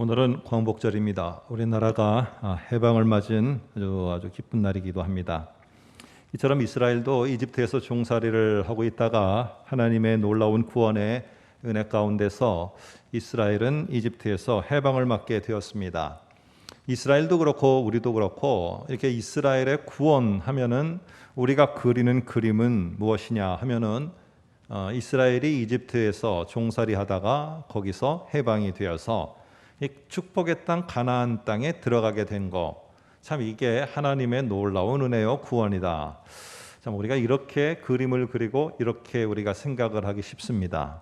오늘은 광복절입니다. 우리나라가 해방을 맞은 아주 기쁜 날이기도 합니다. 이처럼 이스라엘도 이집트에서 종살이를 하고 있다가 하나님의 놀라운 구원의 은혜 가운데서 이스라엘은 이집트에서 해방을 맞게 되었습니다. 이스라엘도 그렇고 우리도 그렇고 이렇게 이스라엘의 구원하면은 우리가 그리는 그림은 무엇이냐 하면은 이스라엘이 이집트에서 종살이하다가 거기서 해방이 되어서 이 축복의 땅 가나안 땅에 들어가게 된 거, 참 이게 하나님의 놀라운 은혜요 구원이다. 참 우리가 이렇게 그림을 그리고 이렇게 우리가 생각을 하기 쉽습니다.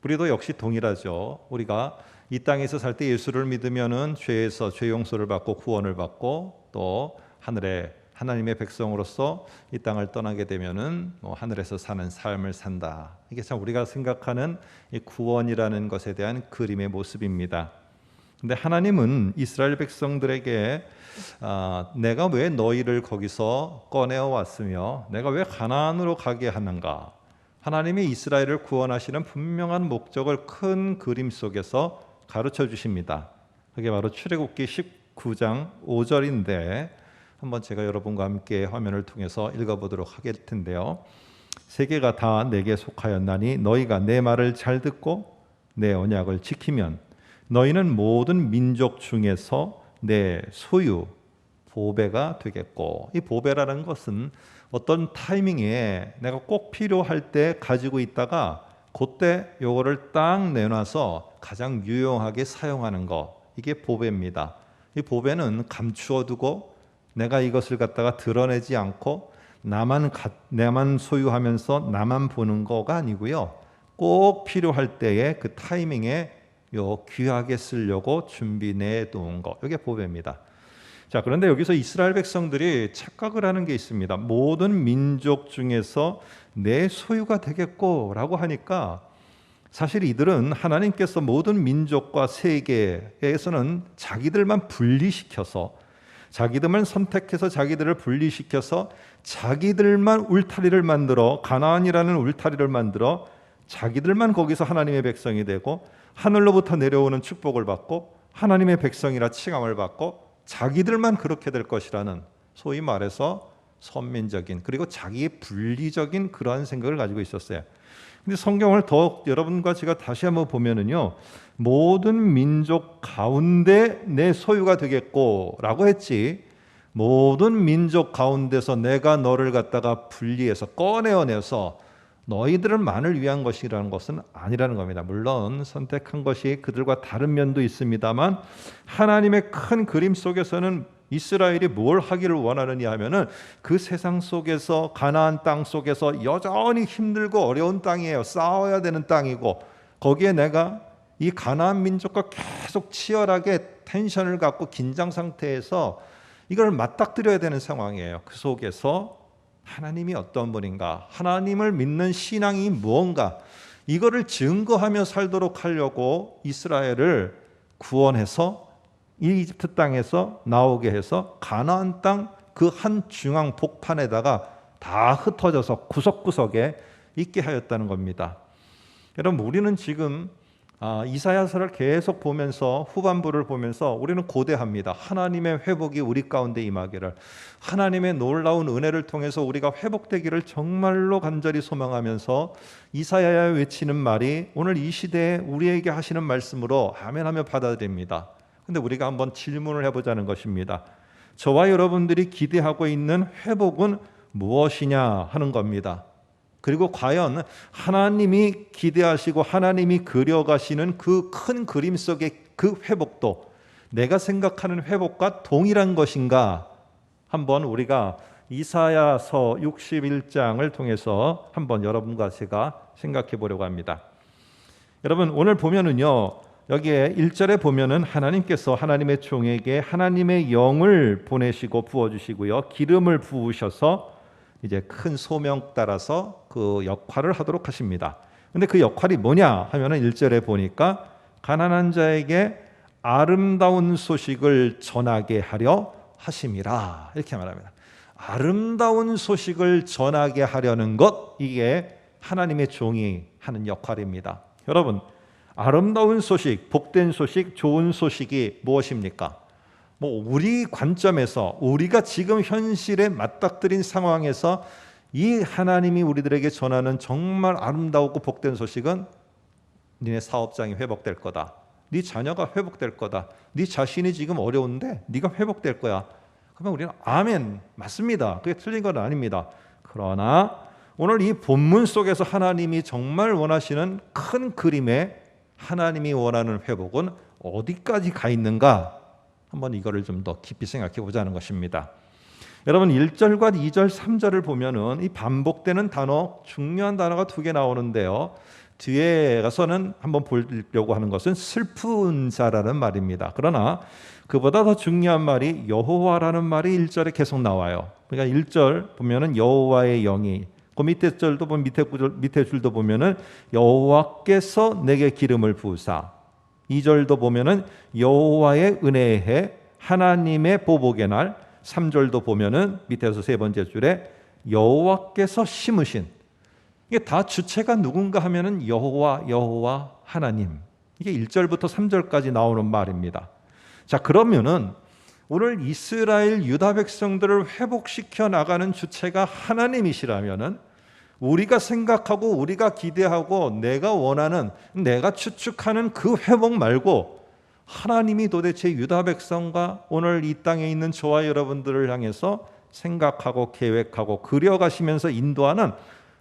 우리도 역시 동일하죠. 우리가 이 땅에서 살 때 예수를 믿으면은 죄에서 죄 용서를 받고 구원을 받고 또 하늘에 하나님의 백성으로서 이 땅을 떠나게 되면은 하늘에서 사는 삶을 산다. 이게 참 우리가 생각하는 이 구원이라는 것에 대한 그림의 모습입니다. 근데 하나님은 이스라엘 백성들에게 내가 왜 너희를 거기서 꺼내어 왔으며 내가 왜 가나안으로 가게 하는가? 하나님이 이스라엘을 구원하시는 분명한 목적을 큰 그림 속에서 가르쳐 주십니다. 그게 바로 출애굽기 19장 5절인데 한번 제가 여러분과 함께 화면을 통해서 읽어보도록 하겠 텐데요. 세계가 다 내게 속하였나니 너희가 내 말을 잘 듣고 내 언약을 지키면 너희는 모든 민족 중에서 내 소유 보배가 되겠고, 이 보배라는 것은 어떤 타이밍에 내가 꼭 필요할 때 가지고 있다가 그때 요거를 딱 내놔서 가장 유용하게 사용하는 거, 이게 보배입니다. 이 보배는 감추어 두고 내가 이것을 갖다가 드러내지 않고 나만 소유하면서 나만 보는 거가 아니고요, 꼭 필요할 때에 그 타이밍에 귀하게 쓰려고 준비해 놓은 거, 이게 보배입니다. 자, 그런데 여기서 이스라엘 백성들이 착각을 하는 게 있습니다. 모든 민족 중에서 내 소유가 되겠고 라고 하니까 사실 이들은 하나님께서 모든 민족과 세계에서는 자기들만 분리시켜서 자기들만 선택해서 자기들을 분리시켜서 자기들만 울타리를 만들어 가나안이라는 울타리를 만들어 자기들만 거기서 하나님의 백성이 되고 하늘로부터 내려오는 축복을 받고 하나님의 백성이라 칭함을 받고 자기들만 그렇게 될 것이라는, 소위 말해서 선민적인 그리고 자기의 분리적인 그러한 생각을 가지고 있었어요. 근데 성경을 더 여러분과 제가 다시 한번 보면은요, 모든 민족 가운데 내 소유가 되겠고 라고 했지, 모든 민족 가운데서 내가 너를 갖다가 분리해서 꺼내어내서 너희들만을 위한 것이라는 것은 아니라는 겁니다. 물론 선택한 것이 그들과 다른 면도 있습니다만 하나님의 큰 그림 속에서는 이스라엘이 뭘 하기를 원하느냐 하면은 그 세상 속에서 가나안 땅 속에서 여전히 힘들고 어려운 땅이에요. 싸워야 되는 땅이고 거기에 내가 이 가나안 민족과 계속 치열하게 텐션을 갖고 긴장 상태에서 이걸 맞닥뜨려야 되는 상황이에요. 그 속에서 하나님이 어떤 분인가, 하나님을 믿는 신앙이 무언가, 이거를 증거하며 살도록 하려고 이스라엘을 구원해서 이 이집트 땅에서 나오게 해서 가나안 땅 그 한 중앙 복판에다가 다 흩어져서 구석구석에 있게 하였다는 겁니다. 여러분, 우리는 지금 이사야서를 계속 보면서 후반부를 보면서 우리는 고대합니다. 하나님의 회복이 우리 가운데 임하기를, 하나님의 놀라운 은혜를 통해서 우리가 회복되기를 정말로 간절히 소망하면서 이사야야 외치는 말이 오늘 이 시대에 우리에게 하시는 말씀으로 아멘하며 받아들입니다. 근데 우리가 한번 질문을 해보자는 것입니다. 저와 여러분들이 기대하고 있는 회복은 무엇이냐 하는 겁니다. 그리고 과연 하나님이 기대하시고 하나님이 그려가시는 그 큰 그림 속의 그 회복도 내가 생각하는 회복과 동일한 것인가? 한번 우리가 이사야서 61장을 통해서 한번 여러분과 제가 생각해 보려고 합니다. 여러분, 오늘 보면은요, 여기에 1절에 보면은 하나님께서 하나님의 종에게 하나님의 영을 보내시고 부어주시고요, 기름을 부으셔서 이제 큰 소명 따라서 그 역할을 하도록 하십니다. 근데 그 역할이 뭐냐 하면은 1절에 보니까 가난한 자에게 아름다운 소식을 전하게 하려 하심이라, 이렇게 말합니다. 아름다운 소식을 전하게 하려는 것, 이게 하나님의 종이 하는 역할입니다. 여러분, 아름다운 소식, 복된 소식, 좋은 소식이 무엇입니까? 우리 관점에서 우리가 지금 현실에 맞닥뜨린 상황에서 이 하나님이 우리들에게 전하는 정말 아름다우고 복된 소식은 니네 사업장이 회복될 거다. 네 자녀가 회복될 거다. 네 자신이 지금 어려운데 네가 회복될 거야. 그러면 우리는 아멘, 맞습니다. 그게 틀린 건 아닙니다. 그러나 오늘 이 본문 속에서 하나님이 정말 원하시는 큰 그림에 하나님이 원하는 회복은 어디까지 가 있는가? 한번 이거를 좀 더 깊이 생각해 보자는 것입니다. 여러분 1절과 2절, 3절을 보면은 이 반복되는 단어, 중요한 단어가 두 개 나오는데요. 뒤에 가서는 한번 보려고 하는 것은 슬픈 자라는 말입니다. 그러나 그보다 더 중요한 말이 여호와라는 말이 1절에 계속 나와요. 그러니까 1절 보면은 여호와의 영이, 그 밑에 절도 보면 밑에 줄도 보면은 여호와께서 내게 기름을 부으사, 2절도 보면은 여호와의 은혜에 하나님의 보복의 날, 3절도 보면은 밑에서 세 번째 줄에 여호와께서 심으신, 이게 다 주체가 누군가 하면은 여호와 하나님. 이게 1절부터 3절까지 나오는 말입니다. 자, 그러면은 오늘 이스라엘 유다 백성들을 회복시켜 나가는 주체가 하나님이시라면은 우리가 생각하고 우리가 기대하고 내가 원하는, 내가 추측하는 그 회복 말고 하나님이 도대체 유다 백성과 오늘 이 땅에 있는 저와 여러분들을 향해서 생각하고 계획하고 그려가시면서 인도하는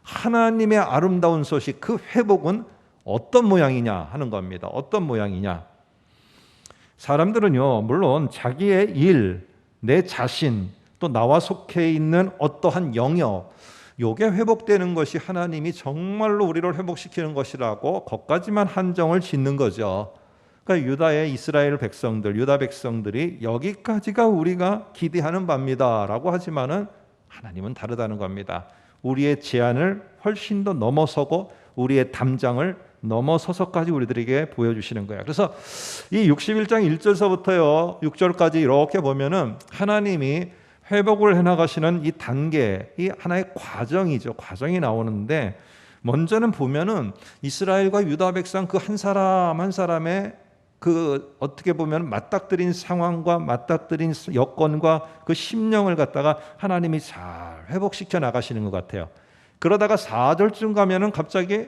하나님의 아름다운 소식, 그 회복은 어떤 모양이냐 하는 겁니다. 어떤 모양이냐? 사람들은요, 물론 자기의 일, 내 자신, 또 나와 속해 있는 어떠한 영역, 요게 회복되는 것이 하나님이 정말로 우리를 회복시키는 것이라고 거기까지만 한정을 짓는 거죠. 그러니까 유다의 이스라엘 백성들, 유다 백성들이 여기까지가 우리가 기대하는 바입니다라고 하지만은 하나님은 다르다는 겁니다. 우리의 제한을 훨씬 더 넘어서고 우리의 담장을 넘어서서까지 우리들에게 보여주시는 거예요. 그래서 이 61장 1절서부터요 6절까지 이렇게 보면은 하나님이 회복을 해나가시는 이 단계, 이 하나의 과정이죠. 과정이 나오는데 먼저는 보면은 이스라엘과 유다 백성 그 한 사람 한 사람의 그 어떻게 보면 맞닥뜨린 상황과 맞닥뜨린 여건과 그 심령을 갖다가 하나님이 잘 회복시켜 나가시는 것 같아요. 그러다가 4절쯤 가면은 갑자기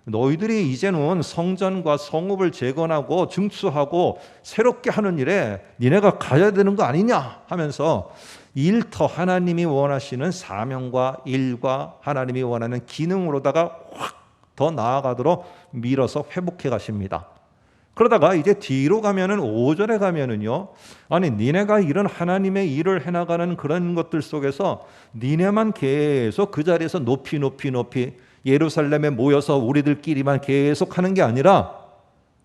너희들이 이제는 성전과 성읍을 재건하고 증수하고 새롭게 하는 일에 니네가 가야 되는 거 아니냐 하면서 일터 하나님이 원하시는 사명과 일과 하나님이 원하는 기능으로다가 확 더 나아가도록 밀어서 회복해 가십니다. 그러다가 이제 뒤로 가면은 5절에 가면은요, 아니 니네가 이런 하나님의 일을 해나가는 그런 것들 속에서 니네만 계속 그 자리에서 높이 예루살렘에 모여서 우리들끼리만 계속 하는 게 아니라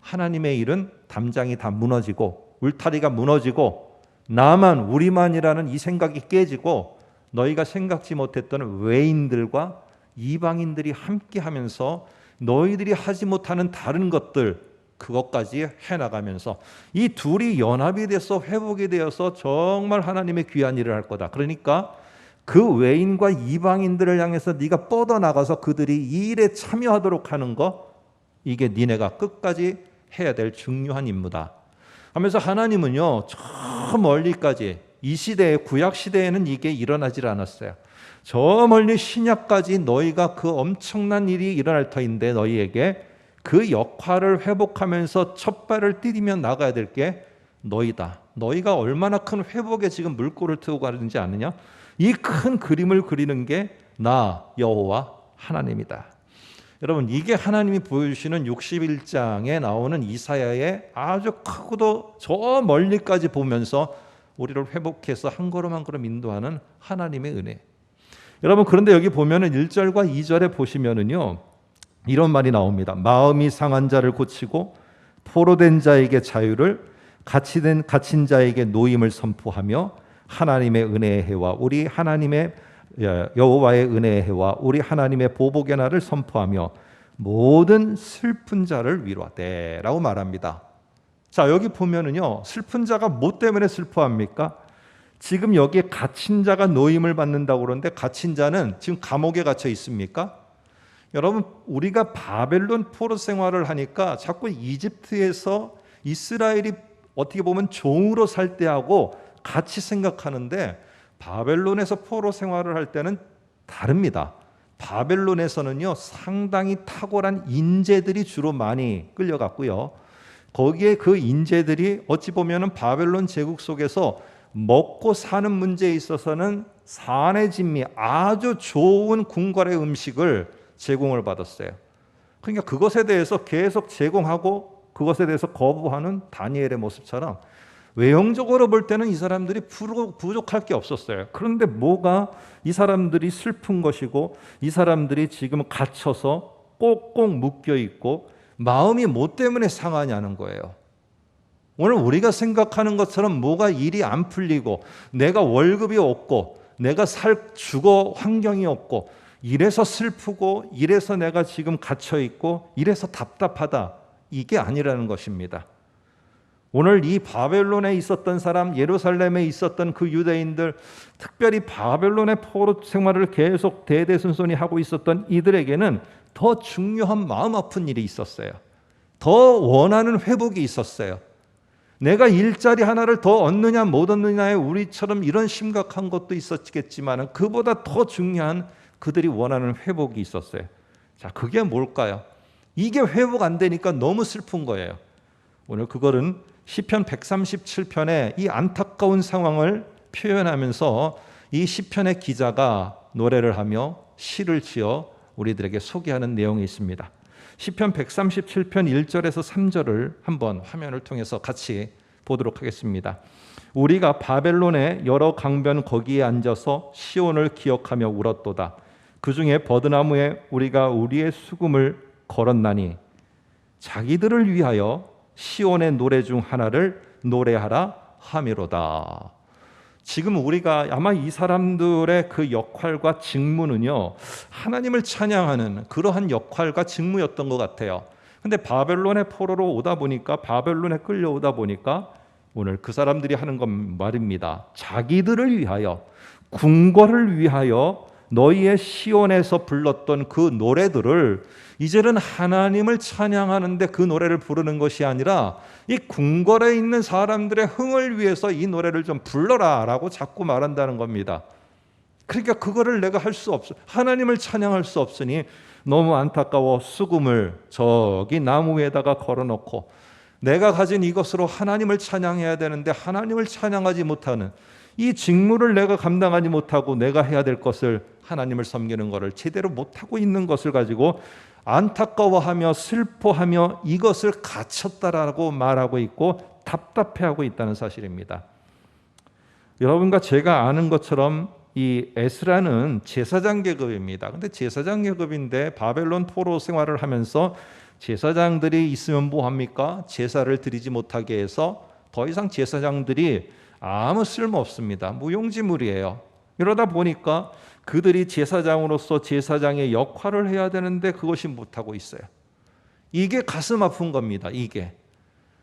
하나님의 일은 담장이 다 무너지고 울타리가 무너지고 나만 우리만이라는 이 생각이 깨지고 너희가 생각지 못했던 외인들과 이방인들이 함께하면서 너희들이 하지 못하는 다른 것들, 그것까지 해나가면서 이 둘이 연합이 돼서 회복이 되어서 정말 하나님의 귀한 일을 할 거다. 그러니까 그 외인과 이방인들을 향해서 네가 뻗어나가서 그들이 이 일에 참여하도록 하는 거, 이게 니네가 끝까지 해야 될 중요한 임무다 하면서 하나님은요 저 멀리까지, 이 시대에 구약 시대에는 이게 일어나질 않았어요. 저 멀리 신약까지 너희가 그 엄청난 일이 일어날 터인데 너희에게 그 역할을 회복하면서 첫 발을 디디며 나가야 될 게 너희다. 너희가 얼마나 큰 회복에 지금 물꼬를 트고 가는지 아느냐? 이 큰 그림을 그리는 게 나 여호와 하나님이다. 여러분, 이게 하나님이 보여주시는 61장에 나오는 이사야의 아주 크고도 저 멀리까지 보면서 우리를 회복해서 한 걸음 한 걸음 인도하는 하나님의 은혜. 여러분, 그런데 여기 보면은 1절과 2절에 보시면은요 이런 말이 나옵니다. 마음이 상한 자를 고치고 포로된 자에게 자유를, 갇힌 자에게 노임을 선포하며 하나님의 은혜의 해와 우리 하나님의 여호와의 은혜의 해와 우리 하나님의 보복의 날을 선포하며 모든 슬픈 자를 위로하되라고 말합니다. 자, 여기 보면은요 슬픈 자가 뭐 때문에 슬퍼합니까? 지금 여기에 갇힌 자가 노임을 받는다고 그러는데 갇힌 자는 지금 감옥에 갇혀 있습니까? 여러분, 우리가 바벨론 포로 생활을 하니까 자꾸 이집트에서 이스라엘이 어떻게 보면 종으로 살 때하고 같이 생각하는데, 바벨론에서 포로 생활을 할 때는 다릅니다. 바벨론에서는요, 상당히 탁월한 인재들이 주로 많이 끌려갔고요. 거기에 그 인재들이 어찌 보면은 바벨론 제국 속에서 먹고 사는 문제에 있어서는 산의 진미, 아주 좋은 궁궐의 음식을 제공을 받았어요. 그러니까 그것에 대해서 계속 제공하고 그것에 대해서 거부하는 다니엘의 모습처럼 외형적으로 볼 때는 이 사람들이 부족할 게 없었어요. 그런데 뭐가 이 사람들이 슬픈 것이고, 이 사람들이 지금 갇혀서 꼭꼭 묶여 있고 마음이 뭐 때문에 상하냐는 거예요. 오늘 우리가 생각하는 것처럼 뭐가 일이 안 풀리고 내가 월급이 없고 내가 살 주거 환경이 없고 이래서 슬프고 이래서 내가 지금 갇혀 있고 이래서 답답하다, 이게 아니라는 것입니다. 오늘 이 바벨론에 있었던 사람, 예루살렘에 있었던 그 유대인들, 특별히 바벨론의 포로 생활을 계속 대대손손이 하고 있었던 이들에게는 더 중요한 마음 아픈 일이 있었어요. 더 원하는 회복이 있었어요. 내가 일자리 하나를 더 얻느냐 못 얻느냐에 우리처럼 이런 심각한 것도 있었겠지만 그보다 더 중요한 그들이 원하는 회복이 있었어요. 자, 그게 뭘까요? 이게 회복 안 되니까 너무 슬픈 거예요. 오늘 그거는 시편 137편의 이 안타까운 상황을 표현하면서 이 시편의 기자가 노래를 하며 시를 지어 우리들에게 소개하는 내용이 있습니다. 시편 137편 1절에서 3절을 한번 화면을 통해서 같이 보도록 하겠습니다. 우리가 바벨론의 여러 강변 거기에 앉아서 시온을 기억하며 울었도다. 그 중에 버드나무에 우리가 우리의 수금을 걸었나니 자기들을 위하여 시온의 노래 중 하나를 노래하라 하미로다. 지금 우리가 아마 이 사람들의 그 역할과 직무는요, 하나님을 찬양하는 그러한 역할과 직무였던 것 같아요. 근데 바벨론의 포로로 오다 보니까, 바벨론에 끌려오다 보니까 오늘 그 사람들이 하는 건 말입니다. 자기들을 위하여, 궁궐을 위하여 너희의 시온에서 불렀던 그 노래들을 이제는 하나님을 찬양하는데 그 노래를 부르는 것이 아니라 이 궁궐에 있는 사람들의 흥을 위해서 이 노래를 좀 불러라 라고 자꾸 말한다는 겁니다. 그러니까 그거를 내가 할 수 없어, 하나님을 찬양할 수 없으니 너무 안타까워 수금을 저기 나무 위에다가 걸어놓고 내가 가진 이것으로 하나님을 찬양해야 되는데 하나님을 찬양하지 못하는 이 직무를 내가 감당하지 못하고 내가 해야 될 것을, 하나님을 섬기는 것을 제대로 못하고 있는 것을 가지고 안타까워하며 슬퍼하며 이것을 갇혔다라고 말하고 있고 답답해하고 있다는 사실입니다. 여러분과 제가 아는 것처럼 이 에스라는 제사장 계급입니다. 그런데 제사장 계급인데 바벨론 포로 생활을 하면서 제사장들이 있으면 뭐합니까? 제사를 드리지 못하게 해서 더 이상 제사장들이 아무 쓸모 없습니다. 무용지물이에요. 이러다 보니까 그들이 제사장으로서 제사장의 역할을 해야 되는데 그것이 못하고 있어요. 이게 가슴 아픈 겁니다. 이게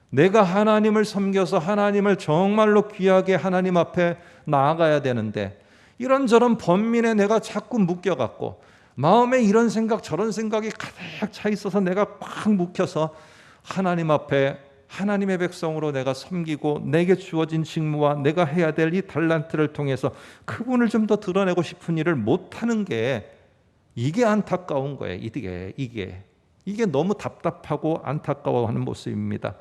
내가 하나님을 섬겨서 하나님을 정말로 귀하게 하나님 앞에 나아가야 되는데 이런저런 번민에 내가 자꾸 묶여갖고 마음에 이런 생각 저런 생각이 가득 차 있어서 내가 꽉 묵혀서 하나님 앞에 하나님의 백성으로 내가 섬기고 내게 주어진 직무와 내가 해야 될 이 달란트를 통해서 그분을 좀 더 드러내고 싶은 일을 못하는 게, 이게 안타까운 거예요. 이게 너무 답답하고 안타까워하는 모습입니다.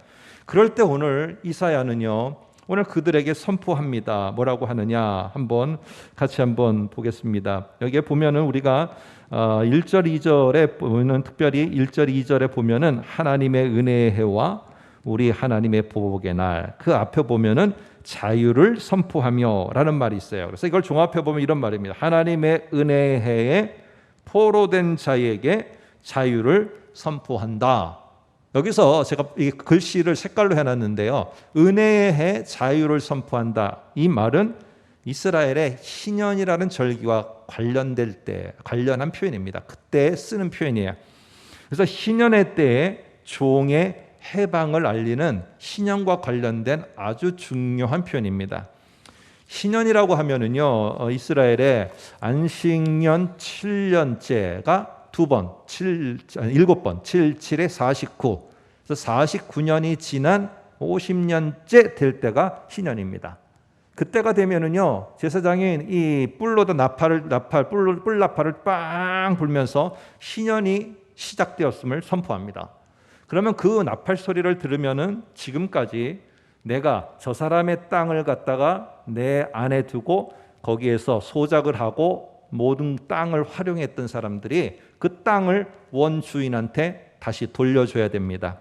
그럴 때 오늘 이사야는요, 오늘 그들에게 선포합니다. 뭐라고 하느냐 한번 같이 한번 보겠습니다. 여기에 보면은 우리가 1절 2절에 보면, 특별히 1절 2절에 보면은 하나님의 은혜의 해와 우리 하나님의 보복의 날, 그 앞에 보면은 자유를 선포하며 라는 말이 있어요. 그래서 이걸 종합해 보면 이런 말입니다. 하나님의 은혜의 해에 포로된 자에게 자유를 선포한다. 여기서 제가 이 글씨를 색깔로 해놨는데요, 은혜의 해 자유를 선포한다, 이 말은 이스라엘의 희년이라는 절기와 관련한 표현입니다. 그때 쓰는 표현이에요. 그래서 희년의 때에 종의 해방을 알리는 희년과 관련된 아주 중요한 표현입니다. 희년이라고 하면은요, 이스라엘의 안식년 7년째가 7번, 7에 49. 그래서 49년이 지난 50년째 될 때가 신년입니다. 그때가 되면은요, 제사장이 이 뿔로다 뿔 나팔을 빵 불면서 신년이 시작되었음을 선포합니다. 그러면 그 나팔 소리를 들으면은 지금까지 내가 저 사람의 땅을 갖다가 내 안에 두고 거기에서 소작을 하고 모든 땅을 활용했던 사람들이 그 땅을 원주인한테 다시 돌려줘야 됩니다.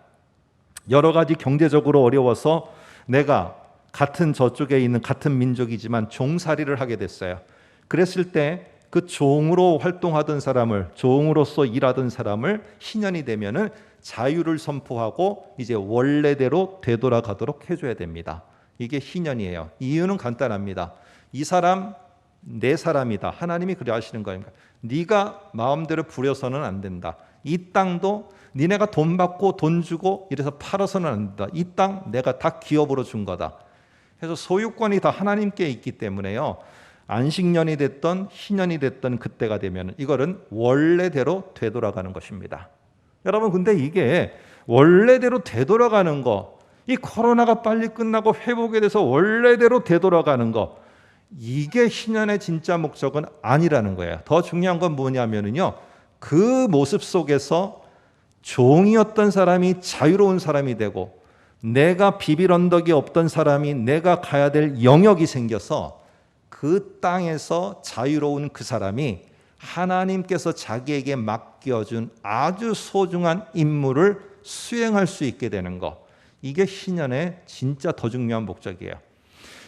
여러 가지 경제적으로 어려워서 내가 같은 저쪽에 있는 같은 민족이지만 종살이를 하게 됐어요. 그랬을 때 그 종으로 활동하던 사람을, 종으로서 일하던 사람을 신년이 되면은 자유를 선포하고 이제 원래대로 되돌아가도록 해줘야 됩니다. 이게 신년이에요. 이유는 간단합니다. 이 사람 내 사람이다. 하나님이 그래 하시는 거니까. 네가 마음대로 부려서는 안 된다. 이 땅도 니네가 돈 받고 돈 주고 이래서 팔아서는 안 된다. 이 땅 내가 다 기업으로 준 거다. 그래서 소유권이 다 하나님께 있기 때문에요. 안식년이 됐던 신년이 됐던 그때가 되면 이거는 원래대로 되돌아가는 것입니다. 여러분, 근데 이게 원래대로 되돌아가는 거, 이 코로나가 빨리 끝나고 회복에 대해서 원래대로 되돌아가는 거, 이게 신년의 진짜 목적은 아니라는 거예요. 더 중요한 건 뭐냐면요, 그 모습 속에서 종이었던 사람이 자유로운 사람이 되고, 내가 비빌 언덕이 없던 사람이 내가 가야 될 영역이 생겨서 그 땅에서 자유로운 그 사람이 하나님께서 자기에게 맡겨준 아주 소중한 임무를 수행할 수 있게 되는 것, 이게 신년의 진짜 더 중요한 목적이에요.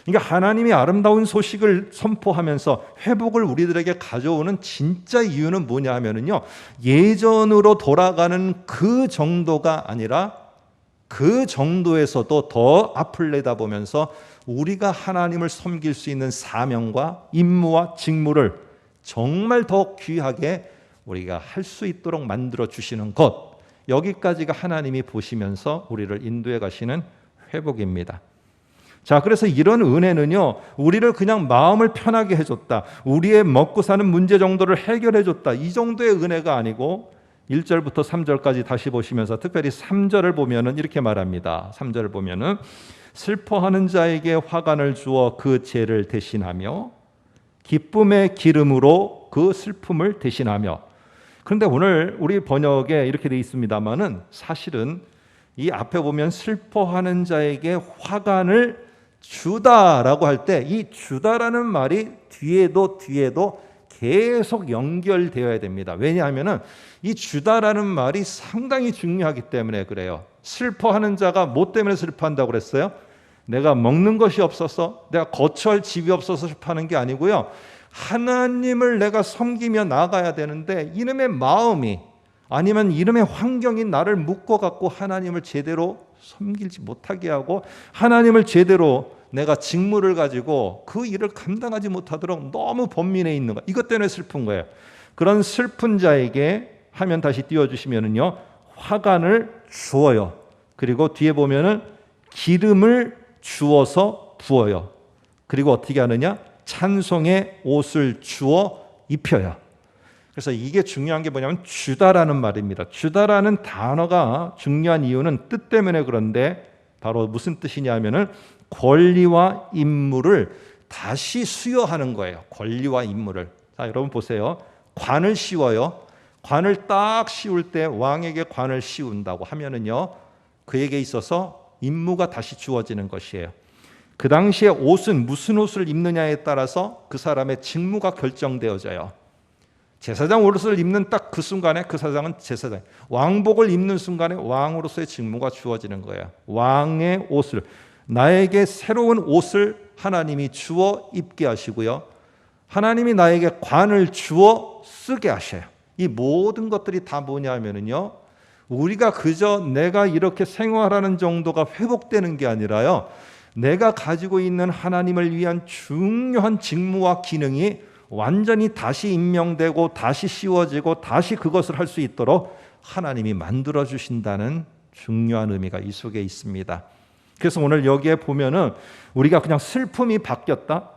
그러니까 하나님이 아름다운 소식을 선포하면서 회복을 우리들에게 가져오는 진짜 이유는 뭐냐 하면요, 예전으로 돌아가는 그 정도가 아니라 그 정도에서도 더 앞을 내다보면서 우리가 하나님을 섬길 수 있는 사명과 임무와 직무를 정말 더 귀하게 우리가 할 수 있도록 만들어 주시는 것, 여기까지가 하나님이 보시면서 우리를 인도해 가시는 회복입니다. 자, 그래서 이런 은혜는요, 우리를 그냥 마음을 편하게 해줬다, 우리의 먹고 사는 문제 정도를 해결해 줬다, 이 정도의 은혜가 아니고 1절부터 3절까지 다시 보시면서 특별히 3절을 보면은 이렇게 말합니다. 3절을 보면은 슬퍼하는 자에게 화관을 주어 그 죄를 대신하며 기쁨의 기름으로 그 슬픔을 대신하며. 그런데 오늘 우리 번역에 이렇게 되어 있습니다만은 사실은 이 앞에 보면 슬퍼하는 자에게 화관을 주다라고 할 때 이 주다라는 말이 뒤에도 계속 연결되어야 됩니다. 왜냐하면 이 주다라는 말이 상당히 중요하기 때문에 그래요. 슬퍼하는 자가 뭐 때문에 슬퍼한다고 그랬어요? 내가 먹는 것이 없어서, 내가 거처할 집이 없어서 슬퍼하는 게 아니고요, 하나님을 내가 섬기며 나아가야 되는데 이놈의 마음이 아니면 이놈의 환경이 나를 묶어갖고 하나님을 제대로 섬기지 못하게 하고 하나님을 제대로 내가 직무를 가지고 그 일을 감당하지 못하도록 너무 번민해 있는 거, 이것 때문에 슬픈 거예요. 그런 슬픈 자에게 화면 다시 띄워주시면은요, 화관을 주어요. 그리고 뒤에 보면은 기름을 주어서 부어요. 그리고 어떻게 하느냐? 찬송의 옷을 주어 입혀요. 그래서 이게 중요한 게 뭐냐면 주다라는 말입니다. 주다라는 단어가 중요한 이유는 뜻 때문에 그런데 바로 무슨 뜻이냐면은 권리와 임무를 다시 수여하는 거예요. 권리와 임무를. 자, 여러분 보세요. 관을 씌워요. 관을 딱 씌울 때 왕에게 관을 씌운다고 하면은요, 그에게 있어서 임무가 다시 주어지는 것이에요. 그 당시에 옷은 무슨 옷을 입느냐에 따라서 그 사람의 직무가 결정되어져요. 제사장 옷을 입는 딱 그 순간에 그 사장은 제사장, 왕복을 입는 순간에 왕으로서의 직무가 주어지는 거예요. 왕의 옷을, 나에게 새로운 옷을 하나님이 주어 입게 하시고요, 하나님이 나에게 관을 주어 쓰게 하셔요. 이 모든 것들이 다 뭐냐면요, 우리가 그저 내가 이렇게 생활하는 정도가 회복되는 게 아니라요, 내가 가지고 있는 하나님을 위한 중요한 직무와 기능이 완전히 다시 임명되고 다시 씌워지고 다시 그것을 할 수 있도록 하나님이 만들어 주신다는 중요한 의미가 이 속에 있습니다. 그래서 오늘 여기에 보면은 우리가 그냥 슬픔이 바뀌었다,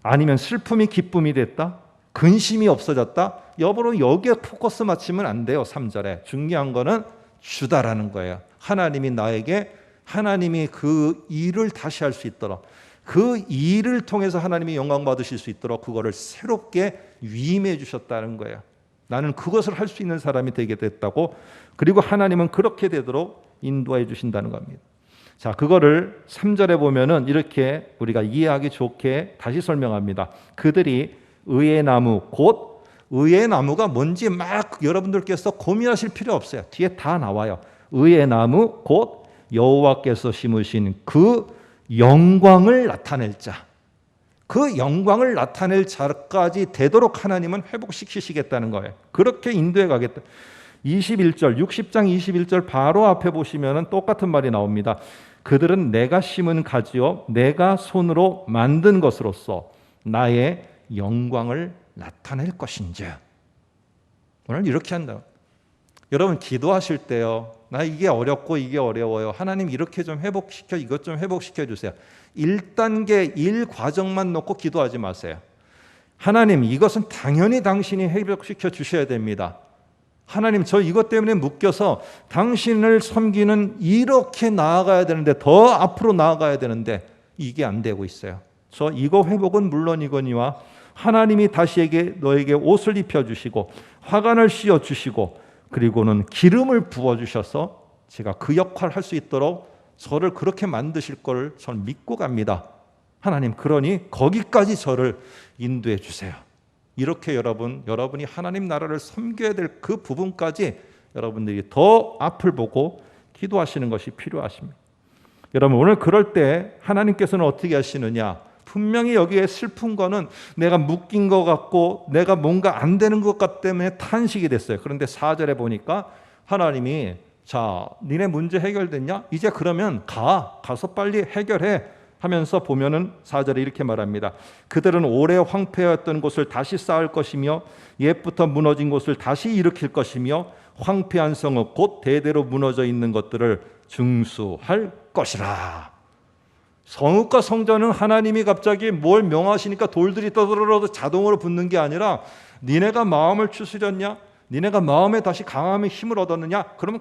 아니면 슬픔이 기쁨이 됐다, 근심이 없어졌다? 여러분 여기에 포커스 맞추면 안 돼요. 3절에 중요한 거는 주다라는 거예요. 하나님이 그 일을 다시 할 수 있도록, 그 일을 통해서 하나님이 영광 받으실 수 있도록 그거를 새롭게 위임해 주셨다는 거예요. 나는 그것을 할 수 있는 사람이 되게 됐다고, 그리고 하나님은 그렇게 되도록 인도해 주신다는 겁니다. 자, 그거를 3절에 보면은 이렇게 우리가 이해하기 좋게 다시 설명합니다. 그들이 의의 나무, 곧 의의 나무가 뭔지 막 여러분들께서 고민하실 필요 없어요. 뒤에 다 나와요. 의의 나무, 곧 여호와께서 심으신 그 영광을 나타낼 자, 그 영광을 나타낼 자까지 되도록 하나님은 회복시키시겠다는 거예요. 그렇게 인도해 가겠다. 21절, 60장 21절 바로 앞에 보시면 똑같은 말이 나옵니다. 그들은 내가 심은 가지요 내가 손으로 만든 것으로서 나의 영광을 나타낼 것인지. 오늘 이렇게 한다. 여러분 기도하실 때요, 나 이게 어렵고 이게 어려워요, 하나님 이렇게 좀 회복시켜, 이것 좀 회복시켜 주세요. 1단계 1과정만 놓고 기도하지 마세요. 하나님 이것은 당연히 당신이 회복시켜 주셔야 됩니다. 하나님 저 이것 때문에 묶여서 당신을 섬기는 이렇게 나아가야 되는데, 더 앞으로 나아가야 되는데 이게 안 되고 있어요. 저 이거 회복은 물론이거니와 하나님이 다시 너에게 옷을 입혀주시고 화관을 씌워주시고 그리고는 기름을 부어주셔서 제가 그 역할을 할 수 있도록 저를 그렇게 만드실 걸 저는 믿고 갑니다. 하나님 그러니 거기까지 저를 인도해 주세요. 이렇게 여러분이 하나님 나라를 섬겨야 될 그 부분까지 여러분들이 더 앞을 보고 기도하시는 것이 필요하십니다. 여러분 오늘 그럴 때 하나님께서는 어떻게 하시느냐? 분명히 여기에 슬픈 거는 내가 묶인 것 같고 내가 뭔가 안 되는 것 같기 때문에 탄식이 됐어요. 그런데 4절에 보니까 하나님이 자, 니네 문제 해결됐냐? 이제 그러면 가서 빨리 해결해 하면서 보면은 4절에 이렇게 말합니다. 그들은 오래 황폐했던 곳을 다시 쌓을 것이며 옛부터 무너진 곳을 다시 일으킬 것이며 황폐한 성읍 곧 대대로 무너져 있는 것들을 중수할 것이라. 성읍과 성전은 하나님이 갑자기 뭘 명하시니까 돌들이 떠들어도 자동으로 붙는 게 아니라, 니네가 마음을 추스렸냐? 니네가 마음에 다시 강함의 힘을 얻었느냐? 그러면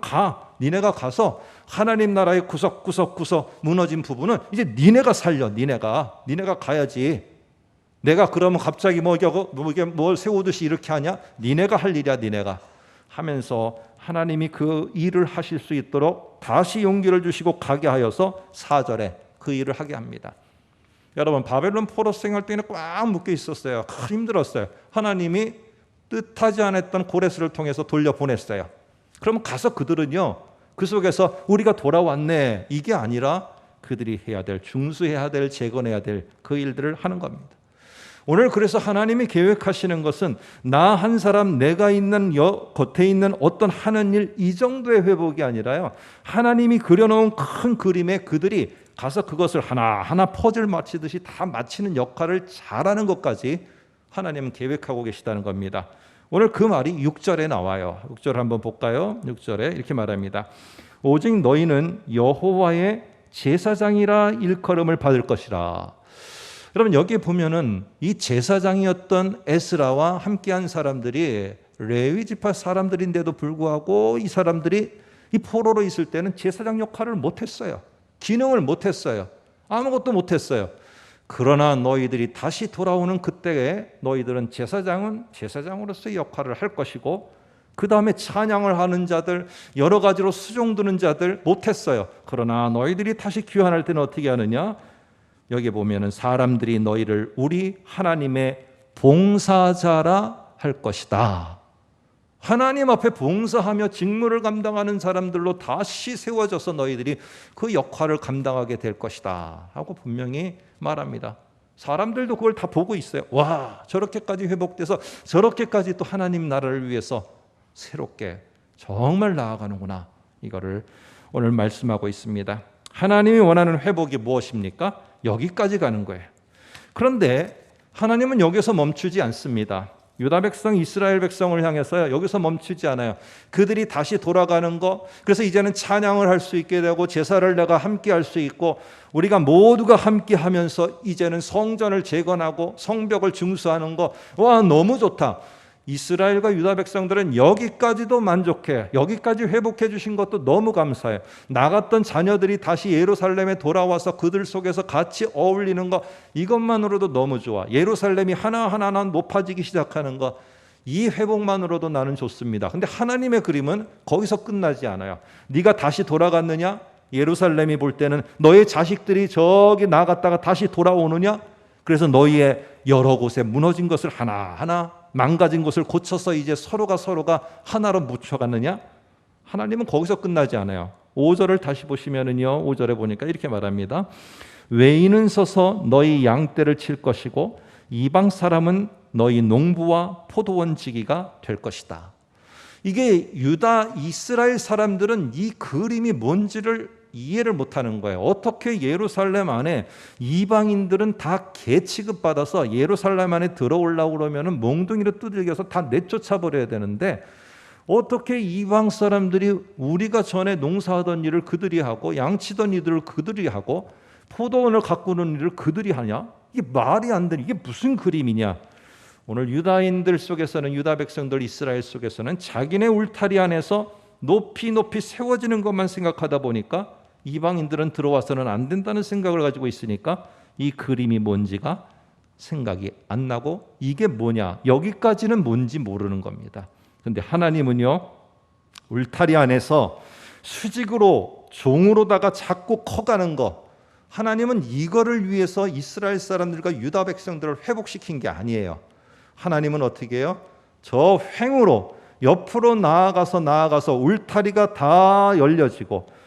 니네가 가서 하나님 나라의 구석구석 무너진 부분은 이제 니네가 살려. 니네가 가야지. 내가 그러면 갑자기 이게 뭘 세우듯이 이렇게 하냐? 니네가 할 일이야. 니네가 하면서 하나님이 그 일을 하실 수 있도록 다시 용기를 주시고 가게 하여서 4절에 그 일을 하게 합니다. 여러분 바벨론 포로 생활 때는 꽉 묶여 있었어요. 힘들었어요. 하나님이 뜻하지 않았던 고레스를 통해서 돌려보냈어요. 그러면 가서 그들은요, 그 속에서 우리가 돌아왔네 이게 아니라 그들이 해야 될, 중수해야 될, 재건해야 될 그 일들을 하는 겁니다. 오늘 그래서 하나님이 계획하시는 것은 나 한 사람, 내가 있는 겉에 있는 어떤 하는 일 이 정도의 회복이 아니라요, 하나님이 그려놓은 큰 그림에 그들이 가서 그것을 하나하나 퍼즐 맞히듯이 다 맞히는 역할을 잘하는 것까지 하나님은 계획하고 계시다는 겁니다. 오늘 그 말이 6절에 나와요. 6절 한번 볼까요? 6절에 이렇게 말합니다. 오직 너희는 여호와의 제사장이라 일컬음을 받을 것이라. 여러분 여기 보면은 이 제사장이었던 에스라와 함께한 사람들이 레위 지파 사람들인데도 불구하고 이 사람들이 이 포로로 있을 때는 제사장 역할을 못했어요. 기능을 못했어요. 아무것도 못했어요. 그러나 너희들이 다시 돌아오는 그때에 너희들은 제사장으로서의 역할을 할 것이고, 그 다음에 찬양을 하는 자들, 여러 가지로 수종 드는 자들 못했어요. 그러나 너희들이 다시 귀환할 때는 어떻게 하느냐? 여기 보면은 사람들이 너희를 우리 하나님의 봉사자라 할 것이다. 하나님 앞에 봉사하며 직무를 감당하는 사람들로 다시 세워져서 너희들이 그 역할을 감당하게 될 것이다 하고 분명히 말합니다. 사람들도 그걸 다 보고 있어요. 와, 저렇게까지 회복돼서 저렇게까지 또 하나님 나라를 위해서 새롭게 정말 나아가는구나. 이거를 오늘 말씀하고 있습니다. 하나님이 원하는 회복이 무엇입니까? 여기까지 가는 거예요. 그런데 하나님은 여기서 멈추지 않습니다. 유다 백성, 이스라엘 백성을 향해서요. 여기서 멈추지 않아요. 그들이 다시 돌아가는 거. 그래서 이제는 찬양을 할 수 있게 되고 제사를 내가 함께 할 수 있고 우리가 모두가 함께 하면서 이제는 성전을 재건하고 성벽을 증수하는 거. 와, 너무 좋다. 이스라엘과 유다 백성들은 여기까지도 만족해. 여기까지 회복해 주신 것도 너무 감사해요. 나갔던 자녀들이 다시 예루살렘에 돌아와서 그들 속에서 같이 어울리는 거, 이것만으로도 너무 좋아. 예루살렘이 하나하나 높아지기 시작하는 거, 이 회복만으로도 나는 좋습니다. 근데 하나님의 그림은 거기서 끝나지 않아요. 네가 다시 돌아갔느냐? 예루살렘이 볼 때는 너의 자식들이 저기 나갔다가 다시 돌아오느냐? 그래서 너희의 여러 곳에 무너진 것을 하나하나, 망가진 것을 고쳐서 이제 서로가 하나로 묻혀갔느냐? 하나님은 거기서 끝나지 않아요. 5절을 다시 보시면은요, 5절에 보니까 이렇게 말합니다. 외인은 서서 너희 양떼를 칠 것이고 이방 사람은 너희 농부와 포도원 지기가 될 것이다. 이게 유다, 이스라엘 사람들은 이 그림이 뭔지를 이해를 못하는 거예요. 어떻게 예루살렘 안에 이방인들은 다 개 취급받아서 예루살렘 안에 들어오려고 그러면 몽둥이로 두들겨서 다 내쫓아 버려야 되는데 어떻게 이방 사람들이 우리가 전에 농사하던 일을 그들이 하고 양치던 일을 그들이 하고 포도원을 가꾸는 일을 그들이 하냐? 이게 말이 안 되는, 이게 무슨 그림이냐? 오늘 유다인들 속에서는, 유다 백성들 이스라엘 속에서는 자기네 울타리 안에서 높이 세워지는 것만 생각하다 보니까 이방인들은 들어와서는 안 된다는 생각을 가지고 있으니까 이 그림이 뭔지가 생각이 안 나고 이게 뭐냐, 여기까지는 뭔지 모르는 겁니다. 그런데 하나님은요, 울타리 안에서 수직으로 종으로다가 자꾸 커가는 거, 하나님은 이거를 위해서 이스라엘 사람들과 유다 백성들을 회복시킨 게 아니에요. 하나님은 어떻게 해요? 저 횡으로 옆으로 나아가서 울타리가 다 열려지고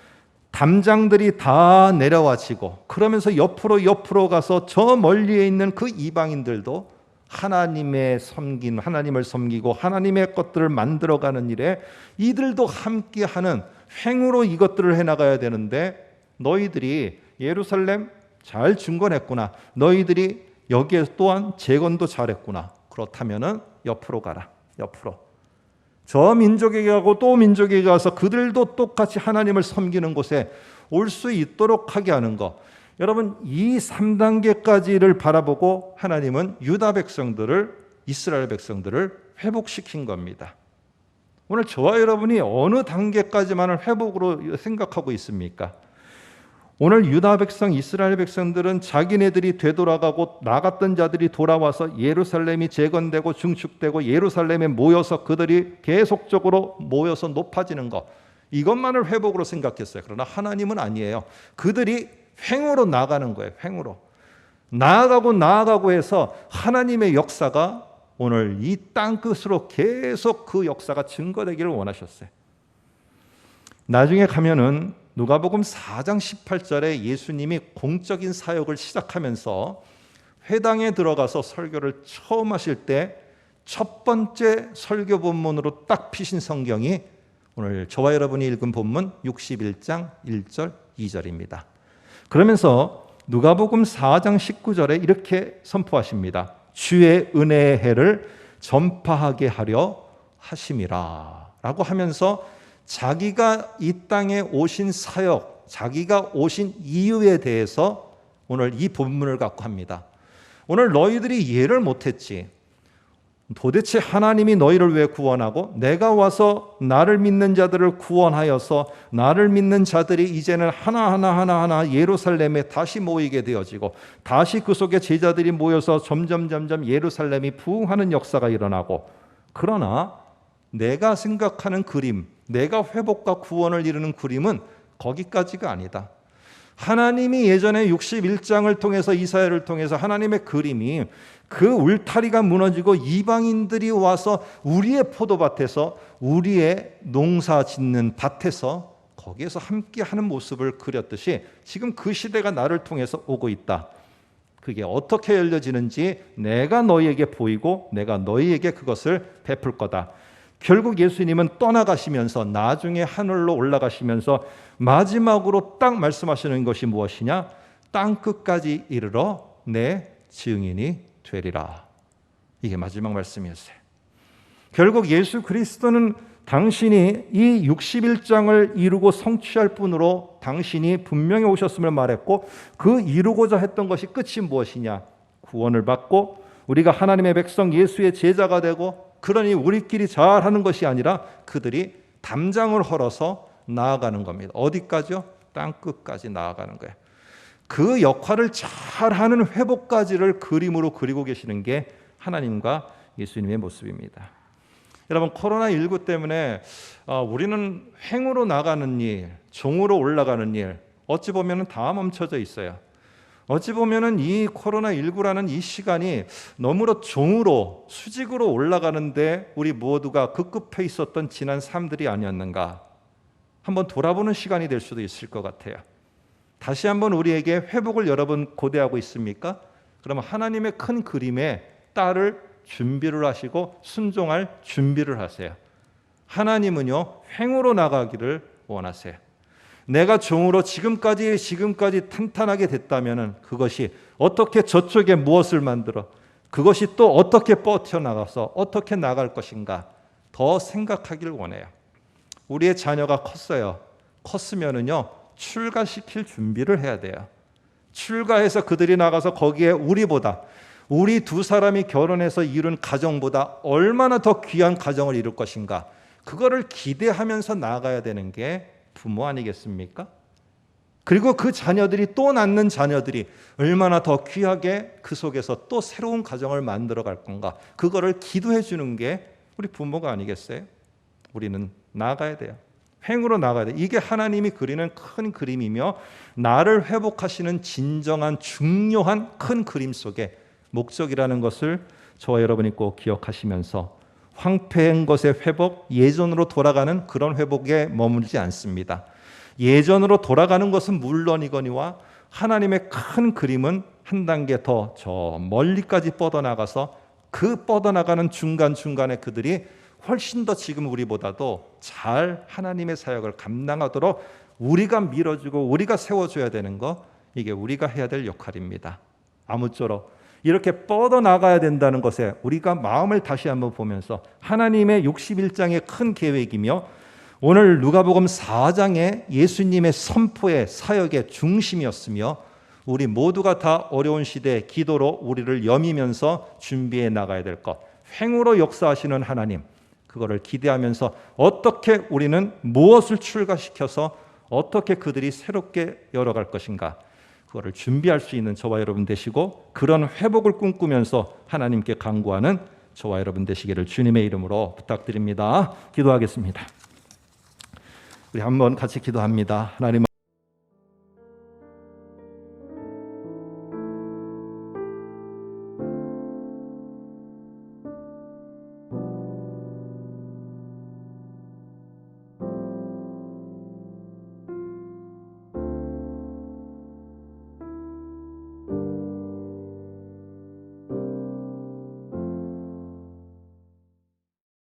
담장들이 다 내려와지고 그러면서 옆으로 가서 저 멀리에 있는 그 이방인들도 하나님을 섬기고 하나님의 것들을 만들어가는 일에 이들도 함께하는 횡으로 이것들을 해나가야 되는데 너희들이 예루살렘 잘 증건했구나. 너희들이 여기에 또한 재건도 잘했구나. 그렇다면은 옆으로 가라. 옆으로. 저 민족에게 가고 또 민족에게 가서 그들도 똑같이 하나님을 섬기는 곳에 올 수 있도록 하게 하는 것. 여러분, 이 3단계까지를 바라보고 하나님은 유다 백성들을, 이스라엘 백성들을 회복시킨 겁니다. 오늘 저와 여러분이 어느 단계까지만을 회복으로 생각하고 있습니까? 오늘 유다 백성, 이스라엘 백성들은 자기네들이 되돌아가고 나갔던 자들이 돌아와서 예루살렘이 재건되고 증축되고 예루살렘에 모여서 그들이 계속적으로 모여서 높아지는 것, 이것만을 회복으로 생각했어요. 그러나 하나님은 아니에요. 그들이 횡으로 나가는 거예요. 횡으로 나아가고 해서 하나님의 역사가 오늘 이 땅끝으로 계속 그 역사가 증거되기를 원하셨어요. 나중에 가면은 누가복음 4장 18절에 예수님이 공적인 사역을 시작하면서 회당에 들어가서 설교를 처음 하실 때 첫 번째 설교 본문으로 딱 피신 성경이 오늘 저와 여러분이 읽은 본문 61장 1절 2절입니다. 그러면서 누가복음 4장 19절에 이렇게 선포하십니다. 주의 은혜의 해를 전파하게 하려 하심이라 라고 하면서 자기가 이 땅에 오신 사역, 자기가 오신 이유에 대해서 오늘 이 본문을 갖고 합니다. 오늘 너희들이 이해를 못했지. 도대체 하나님이 너희를 왜 구원하고 내가 와서 나를 믿는 자들을 구원하여서 나를 믿는 자들이 이제는 하나하나 예루살렘에 다시 모이게 되어지고 다시 그 속에 제자들이 모여서 점점 예루살렘이 부흥하는 역사가 일어나고, 그러나 내가 생각하는 그림, 내가 회복과 구원을 이루는 그림은 거기까지가 아니다. 하나님이 예전에 61장을 통해서 이사야를 통해서 하나님의 그림이 그 울타리가 무너지고 이방인들이 와서 우리의 포도밭에서, 우리의 농사 짓는 밭에서 거기에서 함께하는 모습을 그렸듯이 지금 그 시대가 나를 통해서 오고 있다. 그게 어떻게 열려지는지 내가 너희에게 보이고 내가 너희에게 그것을 베풀 거다. 결국 예수님은 떠나가시면서 나중에 하늘로 올라가시면서 마지막으로 딱 말씀하시는 것이 무엇이냐? 땅 끝까지 이르러 내 증인이 되리라. 이게 마지막 말씀이었어요. 결국 예수 그리스도는 당신이 이 61장을 이루고 성취할 뿐으로 당신이 분명히 오셨음을 말했고, 그 이루고자 했던 것이 끝이 무엇이냐? 구원을 받고 우리가 하나님의 백성 예수의 제자가 되고, 그러니 우리끼리 잘하는 것이 아니라 그들이 담장을 헐어서 나아가는 겁니다. 어디까지요? 땅끝까지 나아가는 거예요. 그 역할을 잘하는 회복까지를 그림으로 그리고 계시는 게 하나님과 예수님의 모습입니다. 여러분, 코로나19 때문에 우리는 횡으로 나가는 일, 종으로 올라가는 일, 어찌 보면 다 멈춰져 있어요. 어찌 보면 이 코로나19라는 이 시간이 너무나 종으로, 수직으로 올라가는데 우리 모두가 급급해 있었던 지난 삶들이 아니었는가, 한번 돌아보는 시간이 될 수도 있을 것 같아요. 다시 한번 우리에게 회복을 여러분 고대하고 있습니까? 그러면 하나님의 큰 그림에 따를 준비를 하시고 순종할 준비를 하세요. 하나님은요, 횡으로 나가기를 원하세요. 내가 종으로 지금까지 탄탄하게 됐다면 그것이 어떻게 저쪽에 무엇을 만들어, 그것이 또 어떻게 뻗쳐나가서 어떻게 나갈 것인가 더 생각하기를 원해요. 우리의 자녀가 컸으면은요, 출가시킬 준비를 해야 돼요. 출가해서 그들이 나가서 거기에 우리 두 사람이 결혼해서 이룬 가정보다 얼마나 더 귀한 가정을 이룰 것인가, 그거를 기대하면서 나가야 되는 게 부모 아니겠습니까? 그리고 그 자녀들이 또 낳는 자녀들이 얼마나 더 귀하게 그 속에서 또 새로운 가정을 만들어 갈 건가, 그거를 기도해 주는 게 우리 부모가 아니겠어요? 우리는 나가야 돼요. 횡으로 나가야 돼요. 이게 하나님이 그리는 큰 그림이며, 나를 회복하시는 진정한 중요한 큰 그림 속에 목적이라는 것을 저와 여러분이 꼭 기억하시면서, 황폐한 것의 회복, 예전으로 돌아가는 그런 회복에 머물지 않습니다. 예전으로 돌아가는 것은 물론이거니와 하나님의 큰 그림은 한 단계 더 저 멀리까지 뻗어나가서, 그 뻗어나가는 중간중간에 그들이 훨씬 더 지금 우리보다도 잘 하나님의 사역을 감당하도록 우리가 밀어주고 우리가 세워줘야 되는 거, 이게 우리가 해야 될 역할입니다. 아무쪼록 이렇게 뻗어나가야 된다는 것에 우리가 마음을 다시 한번 보면서, 하나님의 61장의 큰 계획이며 오늘 누가복음 4장의 예수님의 선포의 사역의 중심이었으며, 우리 모두가 다 어려운 시대에 기도로 우리를 여미면서 준비해 나가야 될 것, 횡으로 역사하시는 하나님, 그거를 기대하면서 어떻게 우리는 무엇을 출가시켜서 어떻게 그들이 새롭게 열어갈 것인가, 그거를 준비할 수 있는 저와 여러분 되시고, 그런 회복을 꿈꾸면서 하나님께 간구하는 저와 여러분 되시기를 주님의 이름으로 부탁드립니다. 기도하겠습니다. 우리 한번 같이 기도합니다. 하나님